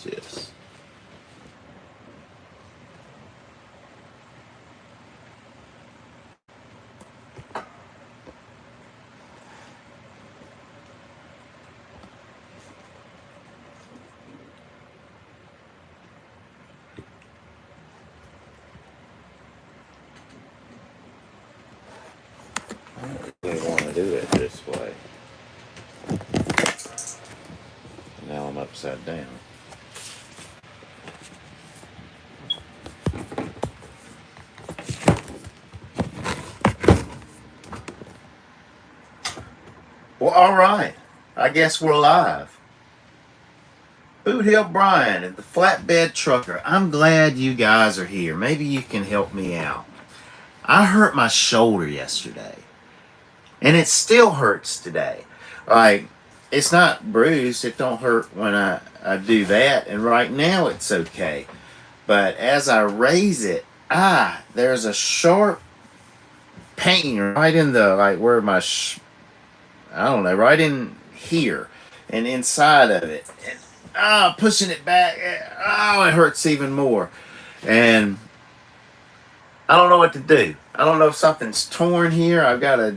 use this. I don't really want to do it this way. Now I'm upside down. Well, all right. I guess we're live. Boot Hill Brian and the Flatbed Trucker. I'm glad you guys are here. Maybe you can help me out. I hurt my shoulder yesterday, and it still hurts today. Like, it's not bruised. It don't hurt when I do that, and right now it's okay. But as I raise it, there's a sharp pain right in the, like, where my, I don't know, right in here and inside of it. And, pushing it back, it hurts even more. And I don't know what to do. I don't know if something's torn here. I've got a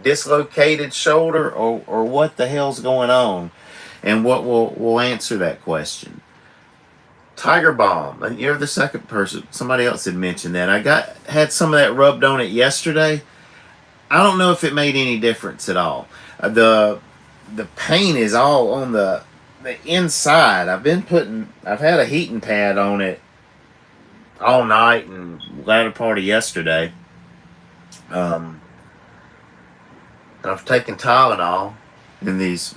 dislocated shoulder or what the hell's going on. And what will answer that question. Tiger Balm. And you're the second person. Somebody else had mentioned that. I had some of that rubbed on it yesterday. I don't know if it made any difference at all. The pain is all on the inside. I've had a heating pad on it all night and latter part of yesterday. I've taken Tylenol and these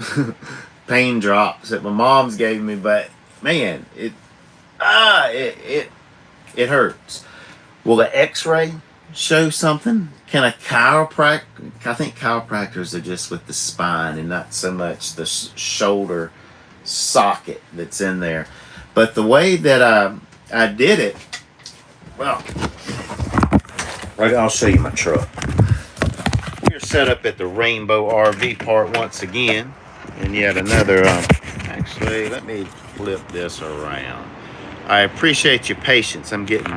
pain drops that my mom's gave me, but man, it hurts. Will the X-ray show something? Can a chiropractor? I think chiropractors are just with the spine and not so much the shoulder socket that's in there. But the way that I did it, well, I'll show you my truck. We're set up at the Rainbow RV Park once again, and yet another. Actually, let me flip this around. I appreciate your patience. I'm getting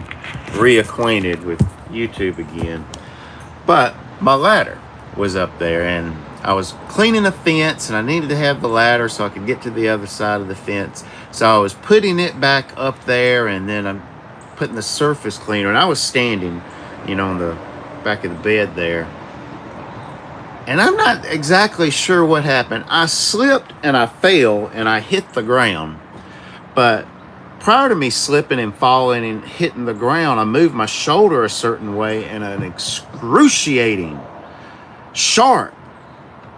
reacquainted with YouTube again. But my ladder was up there, and I was cleaning the fence, and I needed to have the ladder so I could get to the other side of the fence. So I was putting it back up there, and then I'm putting the surface cleaner, and I was standing, on the back of the bed there. And I'm not exactly sure what happened. I slipped and I fell and I hit the ground. But prior to me slipping and falling and hitting the ground, I moved my shoulder a certain way, and an excruciating, sharp,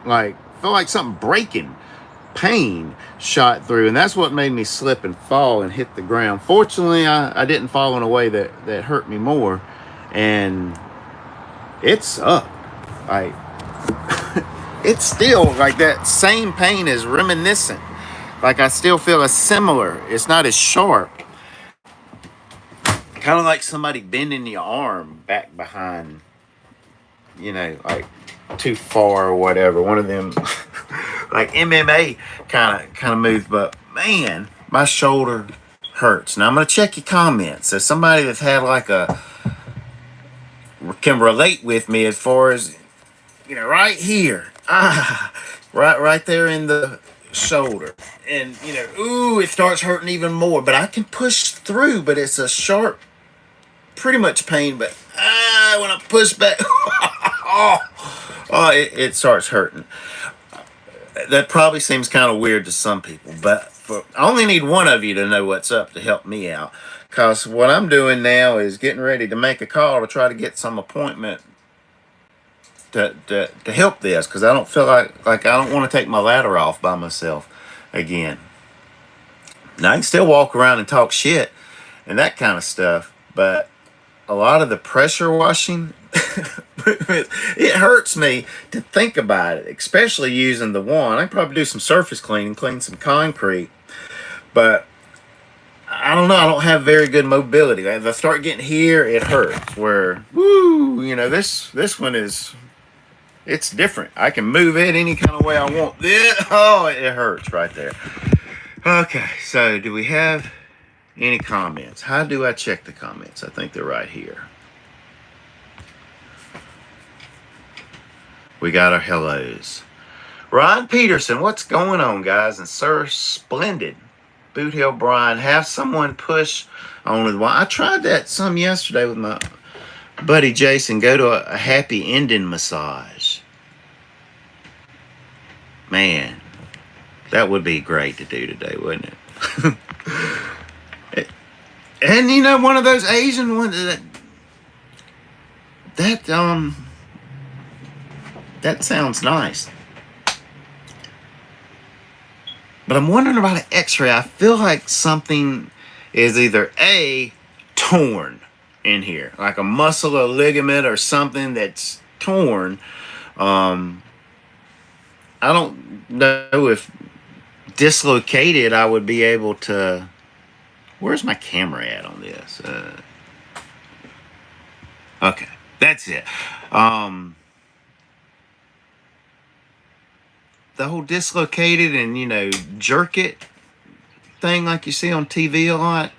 felt like something breaking, pain shot through. And that's what made me slip and fall and hit the ground. Fortunately, I didn't fall in a way that hurt me more. And it sucked. It's still like that same pain is reminiscent. Like I still feel a similar. It's not as sharp. Kind of like somebody bending your arm back behind, like too far or whatever. One of them like MMA kind of moves. But man, my shoulder hurts. Now I'm gonna check your comments. So somebody that's had can relate with me as far as right here, right there in the shoulder, and it starts hurting even more. But I can push through. But it's a sharp, pretty much pain. But when I push back, it starts hurting. That probably seems kind of weird to some people, but I only need one of you to know what's up to help me out. Because what I'm doing now is getting ready to make a call to try to get some appointment to help this, because I don't feel like I don't want to take my ladder off by myself again. Now I can still walk around and talk shit and that kind of stuff, but a lot of the pressure washing, it hurts me to think about it, especially using the wand. I can probably do some surface cleaning, clean some concrete, but I don't know. I don't have very good mobility. If I start getting here, it hurts. Where, this one it's different. I can move it any kind of way I want. It hurts right there. Okay, so do we have any comments? How do I check the comments? I think they're right here. We got our hellos. Ron Peterson, what's going on, guys? And Sir Splendid. Boot Hill Brian, have someone push on the wall. I tried that some yesterday with my buddy Jason. Go to a happy ending massage. Man, that would be great to do today, wouldn't it? And you know, one of those Asian ones that sounds nice. But I'm wondering about an x-ray. I feel like something is either A, torn in here, like a muscle or ligament or something that's torn. I don't know if dislocated I would be able to. Where's my camera at on this? Okay, that's it. The whole dislocated and, you know, jerk it thing like you see on TV a lot.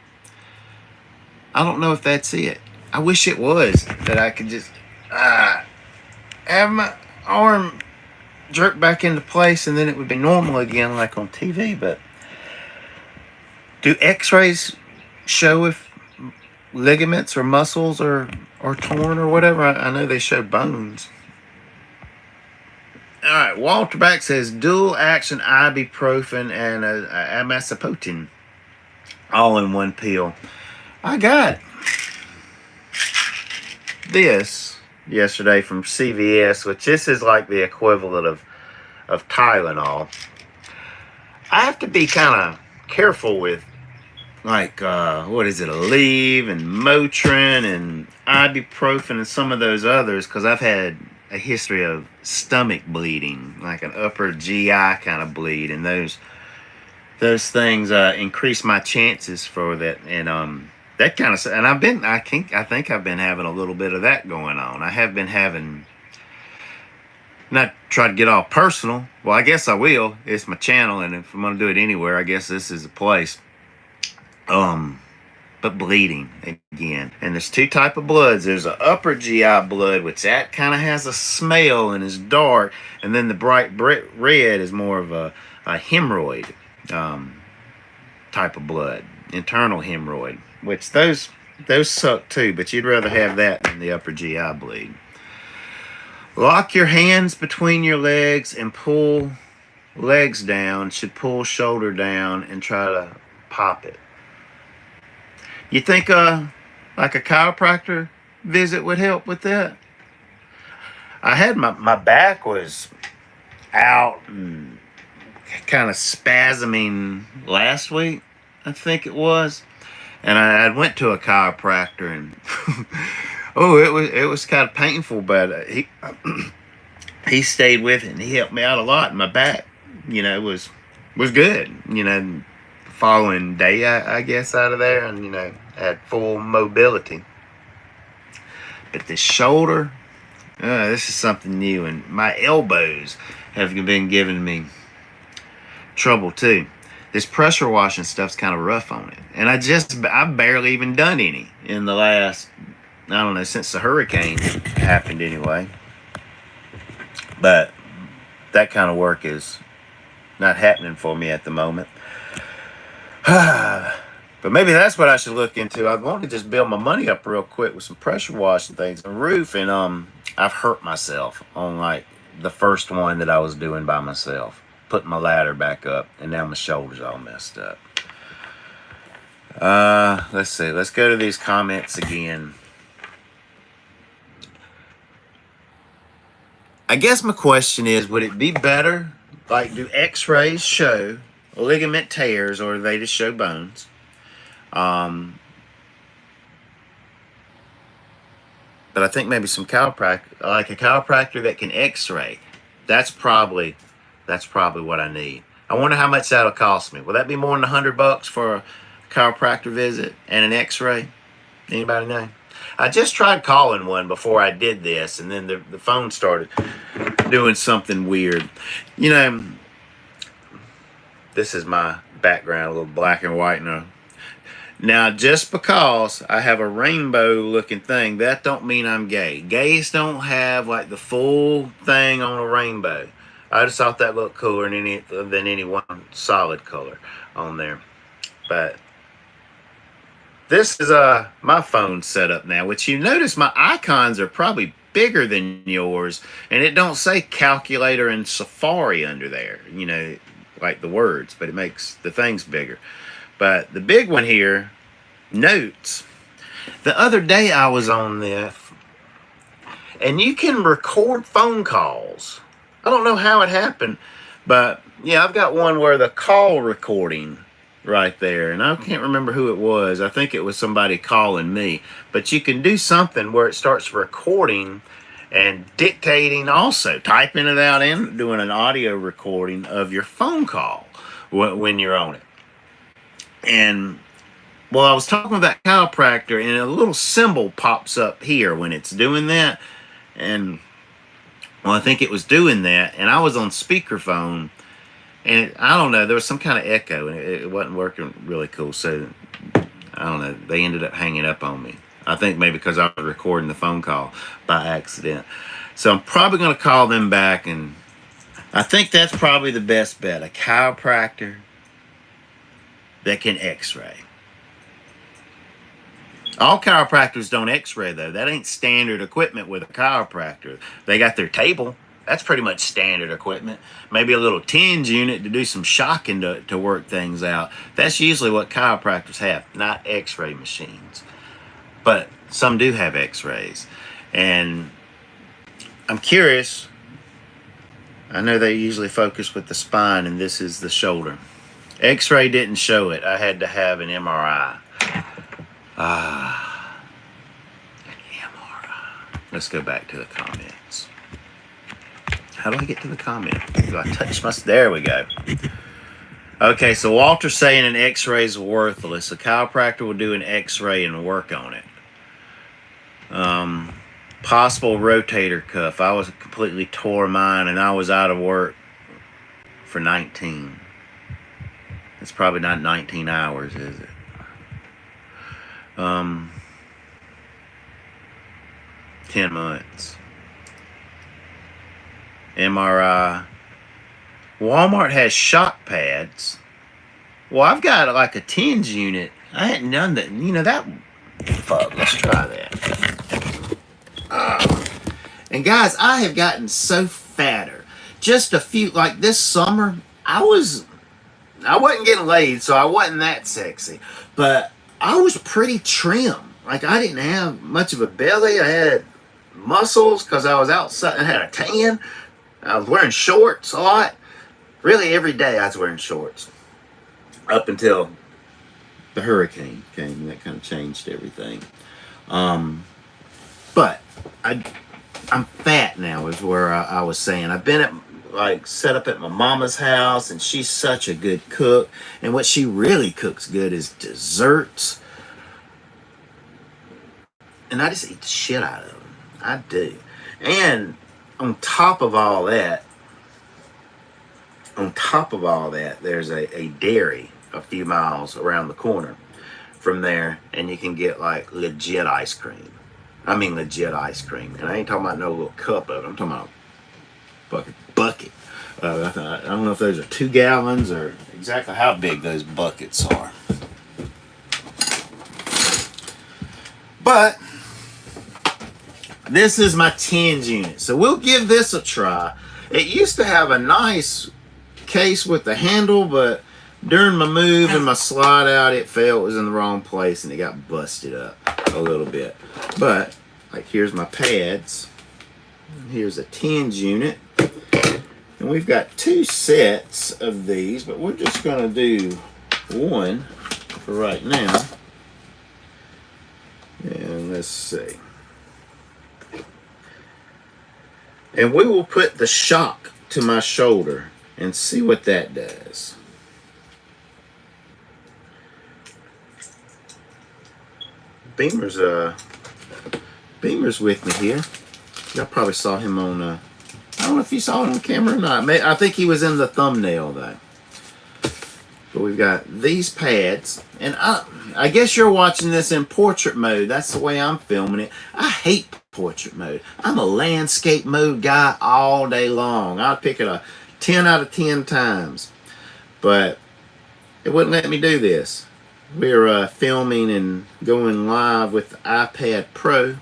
I don't know if that's it. I wish it was, that I could just have my arm jerk back into place and then it would be normal again like on TV. But do x-rays show if ligaments or muscles are torn or whatever? I know they show bones. All right, Walter Back says dual action ibuprofen and amisapotin all in one pill. I got this yesterday from CVS, which this is like the equivalent of Tylenol. I have to be kind of careful with, like, what is it, Aleve and Motrin and ibuprofen and some of those others, because I've had a history of stomach bleeding, like an upper GI kind of bleed, and those things increase my chances for that, and that kind of. And I think I've been having a little bit of that going on. I have been having. Not try to get all personal. Well, I guess I will. It's my channel, and if I'm gonna do it anywhere, I guess this is a place. But bleeding again. And there's two type of bloods. There's an upper GI blood, which that kind of has a smell and is dark, and then the bright red is more of a hemorrhoid type of blood, internal hemorrhoid, which those suck too, but you'd rather have that than the upper GI bleed. Lock your hands between your legs and pull legs down. Should pull shoulder down and try to pop it. You think like a chiropractor visit would help with that? I had my back was out and kind of spasming last week, I think it was, and I went to a chiropractor and it was kind of painful, but he stayed with it and he helped me out a lot. And my back, you know, was good, you know. Following day, I guess, out of there, and, you know, had full mobility. But the shoulder, this is something new, and my elbows have been giving me trouble too. This pressure washing stuff's kind of rough on it, and I've barely even done any in the last, I don't know, since the hurricane happened anyway. But that kind of work is not happening for me at the moment. But maybe that's what I should look into. I want to just build my money up real quick with some pressure washing things on the roof, and I've hurt myself on like the first one that I was doing by myself, putting my ladder back up, and now my shoulder's all messed up. Let's see. Let's go to these comments again. I guess my question is, would it be better, like, do x-rays show ligament tears, or do they just show bones? But I think maybe some chiropractor, like a chiropractor that can x-ray. That's probably what I need. I wonder how much that'll cost me. Will that be more than $100 for a chiropractor visit and an x-ray? Anybody know? I just tried calling one before I did this, and then the phone started doing something weird. You know, this is my background, a little black and white. Now, just because I have a rainbow looking thing, that don't mean I'm gay. Gays don't have like the full thing on a rainbow. I just thought that looked cooler than any one solid color on there. But this is my phone setup now, which you notice my icons are probably bigger than yours, and it don't say calculator and Safari under there, like the words, but it makes the things bigger. But the big one here, notes. The other day I was on this, and you can record phone calls. I don't know how it happened, but yeah, I've got one where the call recording right there, and I can't remember who it was. I think it was somebody calling me, but you can do something where it starts recording and dictating, also typing it out and doing an audio recording of your phone call when you're on it. And well, I was talking with that chiropractor, and a little symbol pops up here when it's doing that, and well, I think it was doing that, and I was on speakerphone. And I don't know, there was some kind of echo, and it wasn't working really cool. So, I don't know, they ended up hanging up on me. I think maybe because I was recording the phone call by accident. So, I'm probably going to call them back, and I think that's probably the best bet. A chiropractor that can x-ray. All chiropractors don't x-ray, though. That ain't standard equipment with a chiropractor. They got their table. That's pretty much standard equipment. Maybe a little tinge unit to do some shocking to work things out. That's usually what chiropractors have, not x-ray machines. But some do have x-rays. And I'm curious. I know they usually focus with the spine, and this is the shoulder. X-ray didn't show it. I had to have an MRI. An MRI. Let's go back to the comments. How do I get to the comment? Do I touch my... There we go. Okay, so Walter's saying an x-ray is worthless. A chiropractor will do an x-ray and work on it. Possible rotator cuff. I was completely tore mine, and I was out of work for 19. It's probably not 19 hours, is it? 10 months. MRI. Walmart has shock pads. Well, I've got like a tinge unit. I hadn't done that. That. Fuck, let's try that. And guys, I have gotten so fatter. Just a few, like this summer, I wasn't getting laid, so I wasn't that sexy. But I was pretty trim. Like, I didn't have much of a belly. I had muscles because I was outside. I had a tan. I was wearing shorts a lot. Really, every day I was wearing shorts. Up until the hurricane came, and that kind of changed everything. But I'm fat now, is where I was saying. I've been set up at my mama's house, and she's such a good cook. And what she really cooks good is desserts. And I just eat the shit out of them. I do. And on top of all that, there's a dairy a few miles around the corner from there, and you can get like legit ice cream. I mean legit ice cream. And I ain't talking about no little cup of it. I'm talking about bucket. I don't know if those are 2 gallons or exactly how big those buckets are. But this is my tinge unit. So we'll give this a try. It used to have a nice case with the handle, but during my move and my slide out, it fell. It was in the wrong place, and it got busted up a little bit. But, like, here's my pads. Here's a tinge unit. And we've got 2 sets of these, but we're just going to do one for right now. And let's see. And we will put the shock to my shoulder and see what that does. Beamer's with me here. Y'all probably saw him on I don't know if you saw it on camera or not. I think he was in the thumbnail though. So we've got these pads, and I guess you're watching this in portrait mode. That's the way I'm filming it. I hate portrait mode. I'm a landscape mode guy all day long. I'd pick it a 10 out of 10 times, but it wouldn't let me do this. We're filming and going live with the iPad Pro.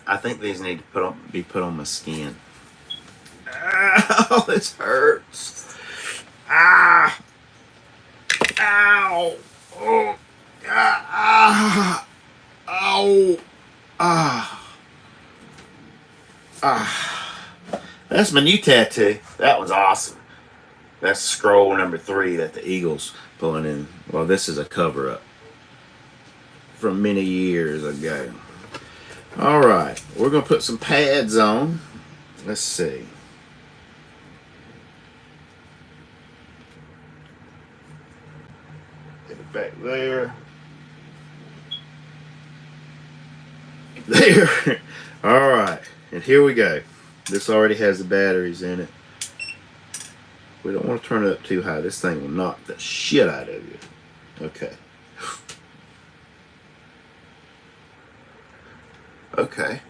I think these need to be put on my skin. Ow, this hurts. Ah. Ow. Oh. Ah. Ow. Ah. Ah. That's my new tattoo. That was awesome. That's scroll number 3 that the Eagles pulling in. Well, this is a cover-up from many years ago. All right, we're going to put some pads on. Let's see. Get it back there. There. All right, and here we go. This already has the batteries in it. We don't want to turn it up too high. This thing will knock the shit out of you. Okay. Okay.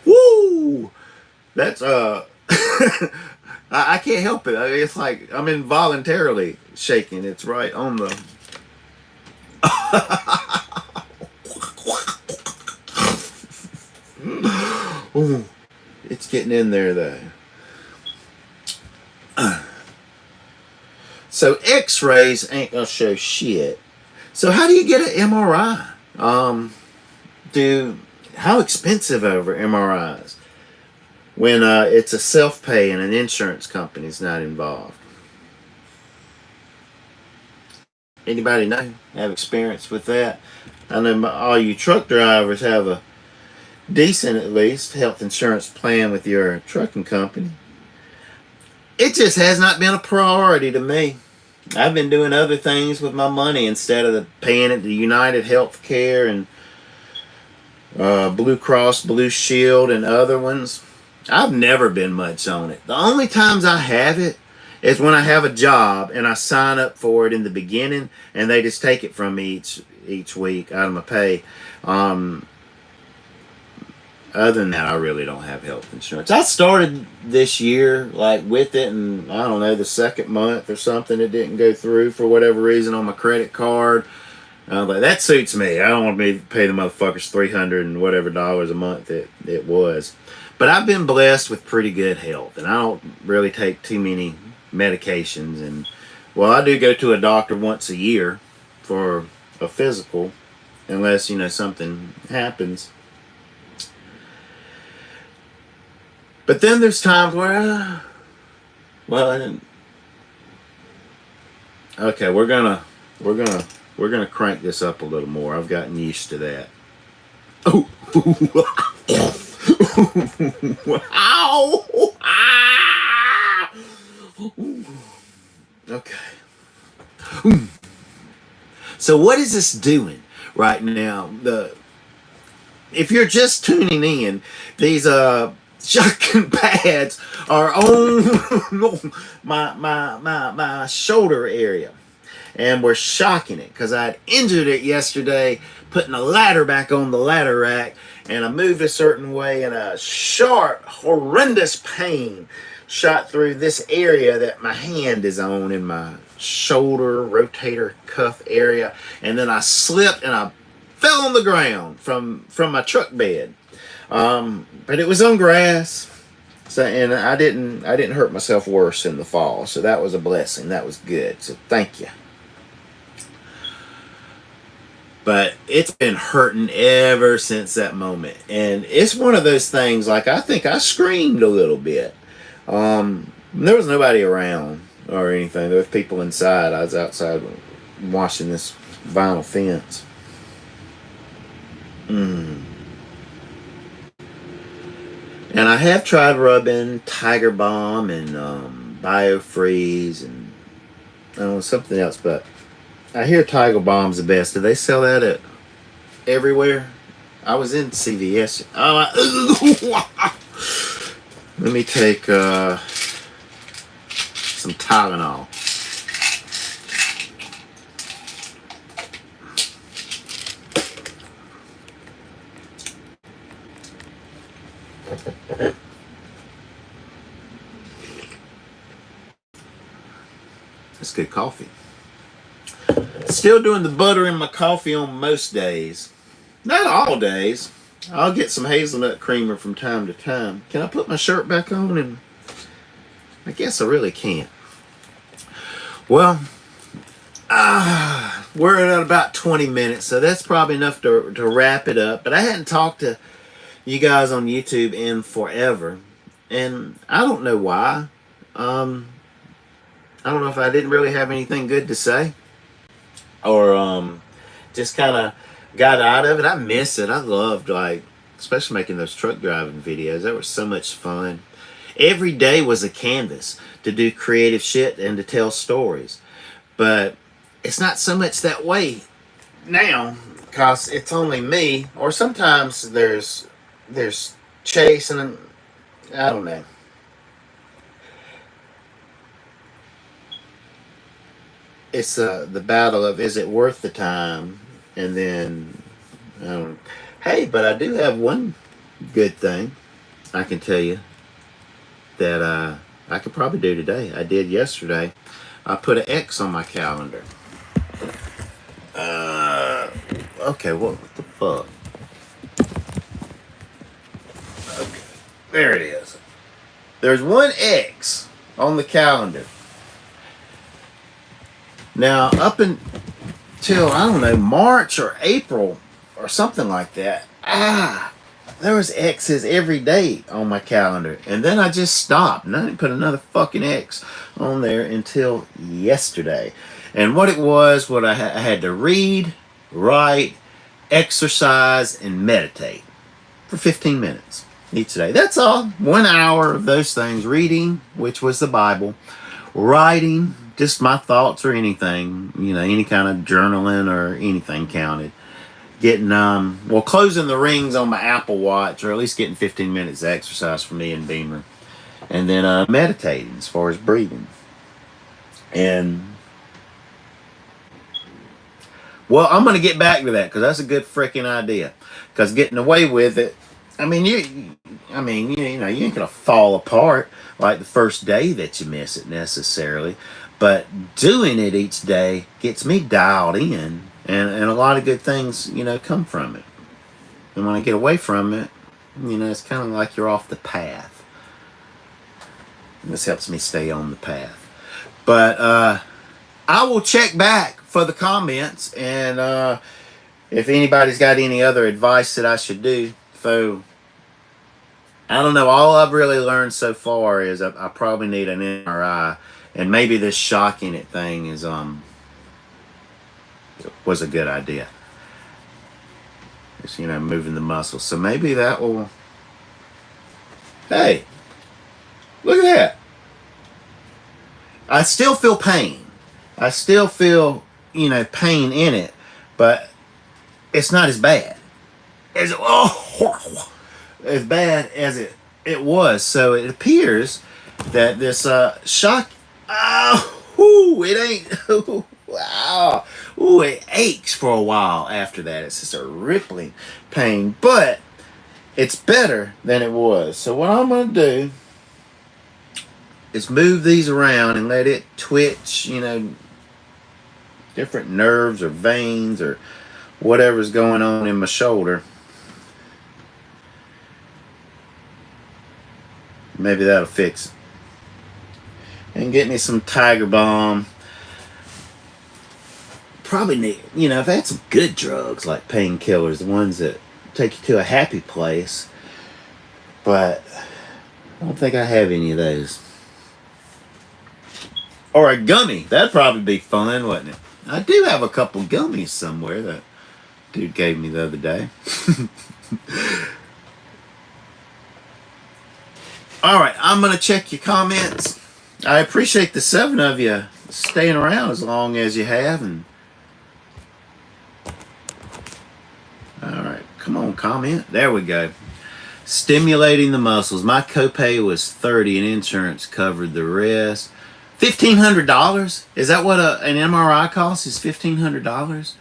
Woo! That's I can't help it. It's like I'm involuntarily shaking. It's right on the Ooh, it's getting in there though. So X-rays ain't gonna show shit. So how do you get an MRI? How expensive over MRIs when it's a self-pay and an insurance company's not involved? Anybody know? Have experience with that? I know all you truck drivers have a decent, at least, health insurance plan with your trucking company. It just has not been a priority to me. I've been doing other things with my money instead of paying it to United Healthcare and Blue Cross, Blue Shield, and other ones. I've never been much on it. The only times I have it is when I have a job and I sign up for it in the beginning and they just take it from me each week out of my pay. Other than that, I really don't have health insurance. I started this year with it, and I don't know, the second month or something, it didn't go through for whatever reason on my credit card. But that suits me. I don't want to pay the motherfuckers $300 and whatever dollars a month it was. But I've been blessed with pretty good health, and I don't really take too many medications. And well, I do go to a doctor once a year for a physical, unless something happens. But then there's times where, I didn't. Okay, we're gonna crank this up a little more. I've gotten used to that. Oh, ow! Ah! Okay. So what is this doing right now? If you're just tuning in, these shocking pads are on my shoulder area, and we're shocking it because I had injured it yesterday putting a ladder back on the ladder rack, and I moved a certain way, and a sharp, horrendous pain shot through this area that my hand is on in my shoulder rotator cuff area, and then I slipped and I fell on the ground from my truck bed. But it was on grass, so and I didn't hurt myself worse in the fall, so that was a blessing. That was good. So thank you. But it's been hurting ever since that moment, and it's one of those things. Like I think I screamed a little bit. There was nobody around or anything. There was people inside. I was outside washing this vinyl fence. And I have tried rubbing Tiger Balm and Biofreeze and I don't know, something else, but I hear Tiger Balm's the best. Do they sell that at everywhere? I was in CVS. Let me take some Tylenol. That's good coffee. Still doing the butter in my coffee on most days. Not all days. I'll get some hazelnut creamer from time to time. Can I put my shirt back on? And I guess I really can't. Well, we're at about 20 minutes, so that's probably enough to wrap it up. But I hadn't talked to you guys on YouTube in forever, and I don't know why. I don't know if I didn't really have anything good to say, or just kind of got out of it. I miss it. I loved, like, especially making those truck driving videos. That was so much fun. Every day was a canvas to do creative shit and to tell stories. But it's not so much that way now, because it's only me, or sometimes there's Chase, and I don't know. It's the battle of, is it worth the time? And then, hey, but I do have one good thing I can tell you that I could probably do today. I did yesterday. I put an X on my calendar. Okay, what the fuck? Okay, there it is. There's one X on the calendar. Now, up until, I don't know, March or April or something like that, there was X's every day on my calendar. And then I just stopped, and I didn't put another fucking X on there until yesterday. And what it was, what I had to read, write, exercise, and meditate for 15 minutes each day. That's all. 1 hour of those things. Reading, which was the Bible. Writing, just my thoughts or anything, any kind of journaling or anything counted. Getting, closing the rings on my Apple Watch, or at least getting 15 minutes of exercise for me and Beamer. And then meditating as far as breathing. And, well, I'm going to get back to that, because that's a good freaking idea. Because getting away with it, you ain't going to fall apart like the first day that you miss it necessarily. But doing it each day gets me dialed in, and a lot of good things, come from it. And when I get away from it, it's kind of like you're off the path. And this helps me stay on the path. But I will check back for the comments, and if anybody's got any other advice that I should do. So, I don't know. All I've really learned so far is I probably need an MRI. And maybe this shocking it thing was a good idea. Just, moving the muscles. So maybe that will... Hey, look at that. I still feel pain. I still feel, pain in it. But it's not as bad. As bad as it was. So it appears that this shock... it ain't. Wow. It aches for a while after that. It's just a rippling pain, but it's better than it was. So what I'm going to do is move these around and let it twitch, different nerves or veins or whatever's going on in my shoulder. Maybe that'll fix it. And get me some Tiger Balm. Probably need, I've had some good drugs like painkillers, the ones that take you to a happy place. But I don't think I have any of those. Or a gummy. That'd probably be fun, wouldn't it? I do have a couple gummies somewhere that dude gave me the other day. Alright, I'm going to check your comments. I appreciate the 7 of you staying around as long as you have. And all right, come on, comment. There we go. Stimulating the muscles. My copay was $30 and insurance covered the rest. $1,500? Is that what an MRI costs? Is $1,500?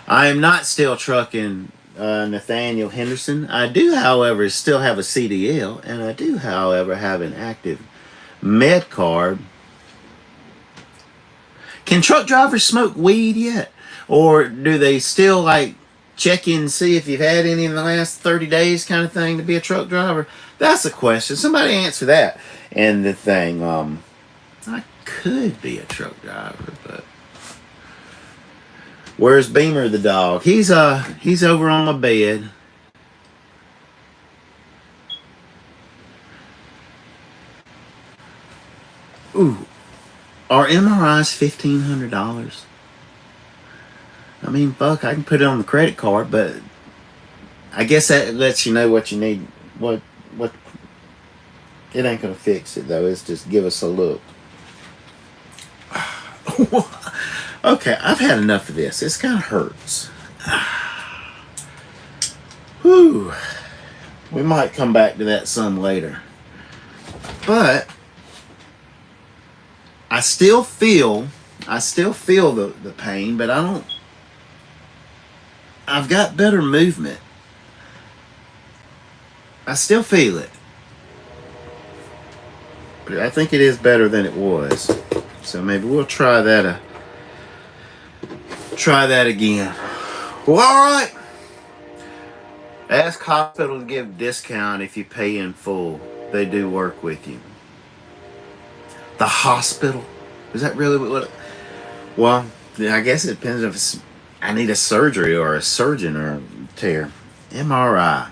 I am not still trucking Nathaniel Henderson. I do, however, still have a CDL, and I do, however, have an active med card. Can truck drivers smoke weed yet? Or do they still like check in and see if you've had any in the last 30 days kind of thing to be a truck driver? That's a question. Somebody answer that. And the thing, I could be a truck driver, but where's Beamer the dog? He's over on my bed. Ooh. Are MRIs $1,500? I mean, fuck, I can put it on the credit card, but I guess that lets you know what you need. What it ain't gonna fix it though. It's just give us a look. Okay, I've had enough of this. This kind of hurts. Whew. We might come back to that some later. But I still feel the pain, but I've got better movement. I still feel it. But I think it is better than it was. So maybe we'll try that again. Well, alright. Ask hospital to give discount if you pay in full. They do work with you. The hospital? Is that really what? Well, I guess it depends if it's, I need a surgery or a surgeon or a tear. MRI.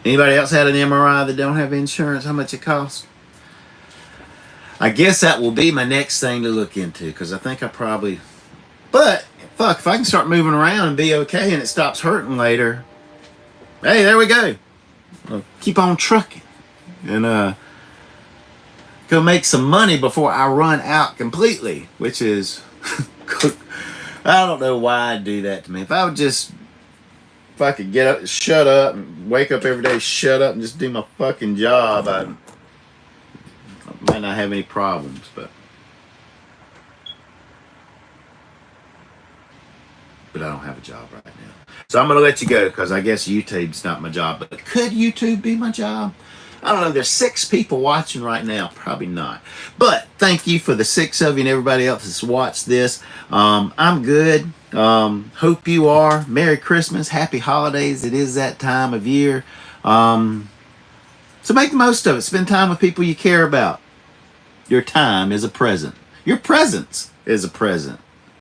Anybody else had an MRI that don't have insurance? How much it costs? I guess that will be my next thing to look into, because I think I probably... But, fuck, if I can start moving around and be okay and it stops hurting later... Hey, there we go. I'll keep on trucking. And, go make some money before I run out completely, which is... I don't know why I'd do that to me. If I could get up, shut up, and wake up every day, shut up, and just do my fucking job, I might not have any problems, but I don't have a job right now. So I'm going to let you go, because I guess YouTube's not my job. But could YouTube be my job? I don't know. There's 6 people watching right now. Probably not. But thank you for the 6 of you and everybody else that's watched this. I'm good. Hope you are. Merry Christmas. Happy holidays. It is that time of year. So make the most of it. Spend time with people you care about. Your time is a present. Your presence is a present.